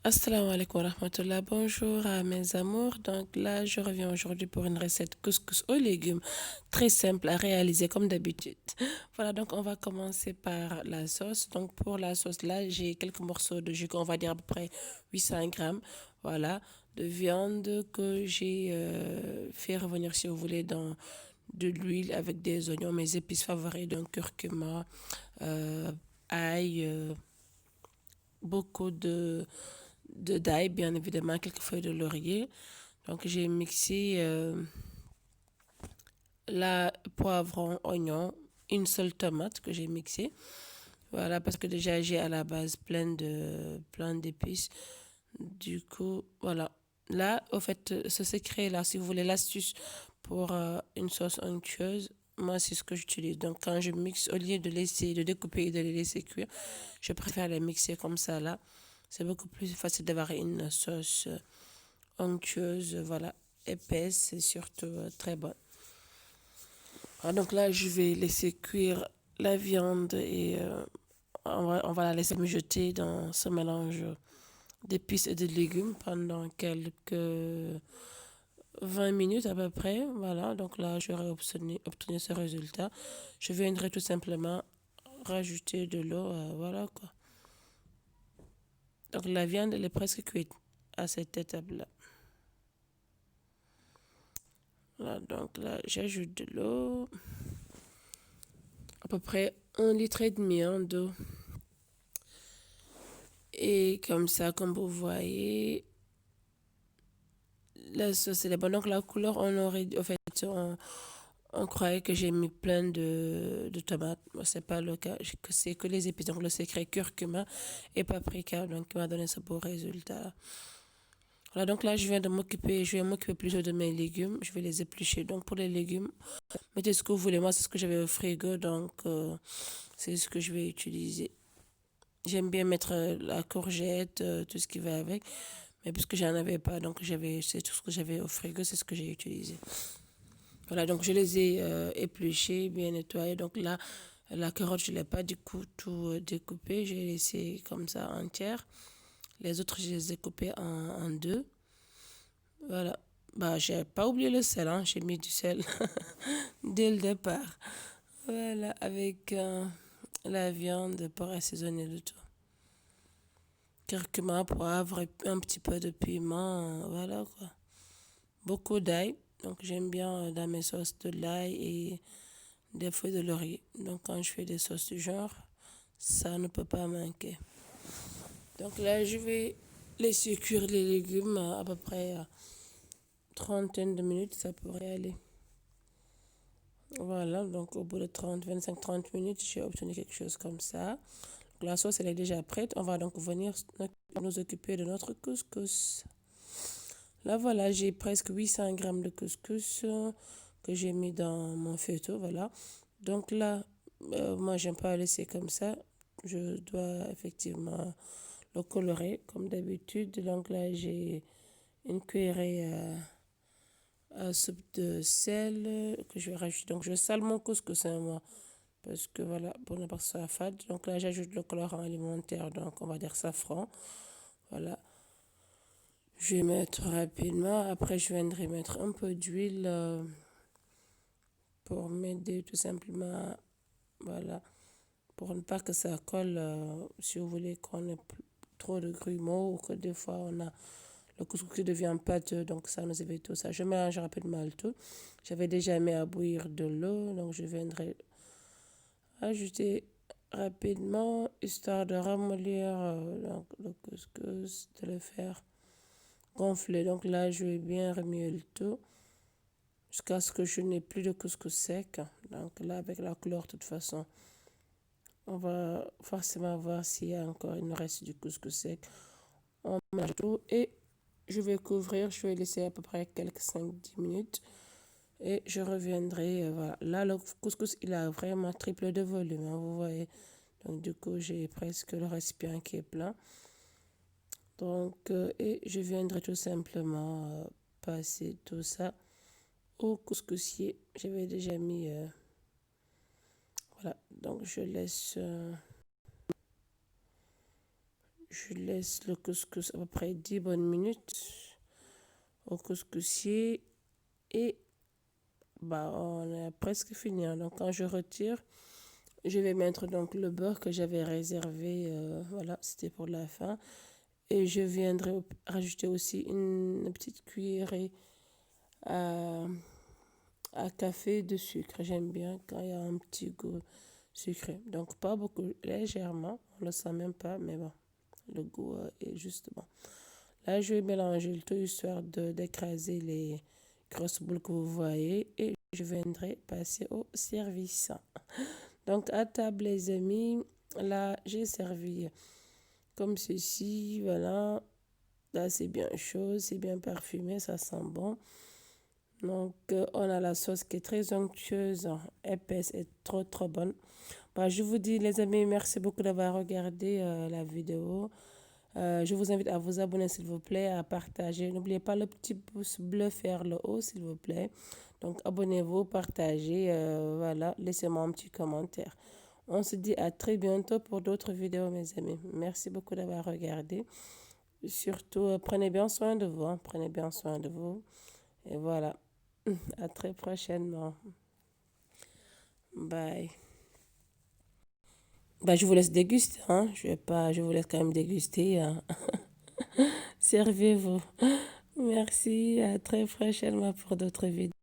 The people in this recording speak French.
Assalamu alaikum wa rahmatullah. Bonjour à mes amours. Donc là, je reviens aujourd'hui pour une recette couscous aux légumes très simple à réaliser comme d'habitude. Voilà, donc on va commencer par la sauce. Donc pour la sauce, là, j'ai quelques morceaux de jus, on va dire à peu près 800 grammes. Voilà, de viande que j'ai fait revenir, si vous voulez, dans de l'huile avec des oignons, mes épices favoris, donc curcuma, euh, ail, beaucoup de d'ail, bien évidemment, quelques feuilles de laurier. Donc j'ai mixé la poivron, oignon, une seule tomate que j'ai mixée. Voilà, parce que déjà j'ai à la base plein d'épices. Du coup, voilà. Là, au fait, ce secret là, si vous voulez l'astuce pour une sauce onctueuse, moi c'est ce que j'utilise. Donc quand je mixe, au lieu de laisser, de découper et de les laisser cuire, je préfère les mixer comme ça là. C'est beaucoup plus facile d'avoir une sauce onctueuse, voilà, épaisse et surtout très bonne. Alors donc là, je vais laisser cuire la viande et on va la laisser mijoter dans ce mélange d'épices et de légumes pendant quelques 20 minutes à peu près. Voilà, donc là, j'aurai obtenu ce résultat. Je viendrai tout simplement rajouter de l'eau, voilà quoi. Donc la viande, elle est presque cuite à cette étape-là. Voilà, donc là, j'ajoute de l'eau, à peu près 1,5 litre d'eau. Et comme ça, comme vous voyez, la sauce elle est bonne. Donc la couleur, on aurait, en fait, on croyait que j'ai mis plein de tomates. Moi, c'est pas le cas. C'est que les épices. Donc le secret curcuma et paprika, donc qui m'a donné ce beau résultat. Voilà, donc là, je vais m'occuper plutôt de mes légumes. Je vais les éplucher. Donc pour les légumes, mettez ce que vous voulez. Moi, c'est ce que j'avais au frigo, donc c'est ce que je vais utiliser. J'aime bien mettre la courgette, tout ce qui va avec. Mais puisque j'en avais pas, donc c'est tout ce que j'avais au frigo, c'est ce que j'ai utilisé. Voilà, donc je les ai épluchés, bien nettoyés. Donc là, la carotte, je ne l'ai pas du coup tout découpée. J'ai laissé comme ça entière. Les autres, je les ai coupés en deux. Voilà. Bah, j'ai pas oublié le sel, hein. J'ai mis du sel dès le départ. Voilà, avec la viande pour assaisonner le tout. Curcuma, poivre et un petit peu de piment, voilà quoi. Beaucoup d'ail, donc j'aime bien dans mes sauces de l'ail et des feuilles de laurier. Donc quand je fais des sauces du genre, ça ne peut pas manquer. Donc là, je vais laisser cuire les légumes à peu près trentaine de minutes, ça pourrait aller. Voilà, donc au bout de 25-30 minutes, j'ai obtenu quelque chose comme ça. Donc, la sauce, elle est déjà prête. On va donc venir nous occuper de notre couscous. Là, voilà, j'ai presque 800 grammes de couscous que j'ai mis dans mon feuilleton, voilà. Donc là, moi, j'aime pas laisser comme ça. Je dois effectivement le colorer comme d'habitude. Donc là, j'ai une cuillerée à soupe de sel que je vais rajouter. Donc, je sale mon couscous, hein, moi, parce que voilà, pour ne pas que ce soit fade. Donc là, j'ajoute le colorant alimentaire, donc on va dire safran. Voilà. Je vais mettre rapidement. Après, je viendrai mettre un peu d'huile pour m'aider tout simplement. Voilà. Pour ne pas que ça colle. Si vous voulez qu'on ait trop de grumeaux ou que des fois on a le couscous qui devient pâteux. Donc ça nous évite tout ça. Je mélange rapidement le tout. J'avais déjà mis à bouillir de l'eau. Donc je viendrai ajouter rapidement histoire de ramollir donc, le couscous, de le faire gonfler. Donc là, je vais bien remuer le tout jusqu'à ce que je n'ai plus de couscous sec. Donc là, avec la couleur, de toute façon, on va forcément voir s'il y a encore une reste du couscous sec. On mélange tout et je vais couvrir. Je vais laisser à peu près quelques 5-10 minutes et je reviendrai. Voilà. Là, le couscous, il a vraiment triple de volume, hein, vous voyez. Donc du coup, j'ai presque le récipient qui est plein. Donc, et je viendrai tout simplement passer tout ça au couscoussier. J'avais déjà mis. Voilà, donc Je laisse le couscous à peu près 10 bonnes minutes au couscoussier et bah, on a presque fini, hein. Donc quand je retire, je vais mettre donc le beurre que j'avais réservé, voilà, c'était pour la fin. Et je viendrai rajouter aussi une petite cuillerée à, à café de sucre. J'aime bien quand il y a un petit goût sucré. Donc pas beaucoup, légèrement, on ne le sent même pas, mais bon, le goût est juste bon. Là, je vais mélanger le tout histoire d'écraser les grosses boules que vous voyez et je viendrai passer au service. Donc à table les amis, là j'ai servi comme ceci, voilà. Là c'est bien chaud, c'est bien parfumé, ça sent bon. Donc on a la sauce qui est très onctueuse, épaisse et trop trop bonne. Bah, je vous dis les amis, merci beaucoup d'avoir regardé la vidéo. Je vous invite à vous abonner s'il vous plaît, à partager. N'oubliez pas le petit pouce bleu vers le haut s'il vous plaît. Donc abonnez-vous, partagez, voilà, laissez-moi un petit commentaire. On se dit à très bientôt pour d'autres vidéos mes amis. Merci beaucoup d'avoir regardé. Surtout, prenez bien soin de vous, hein. Prenez bien soin de vous. Et voilà, à très prochainement. Bye. Bah, je vous laisse déguster, hein. Je vous laisse quand même déguster, hein. Servez-vous. Merci, à très prochainement pour d'autres vidéos.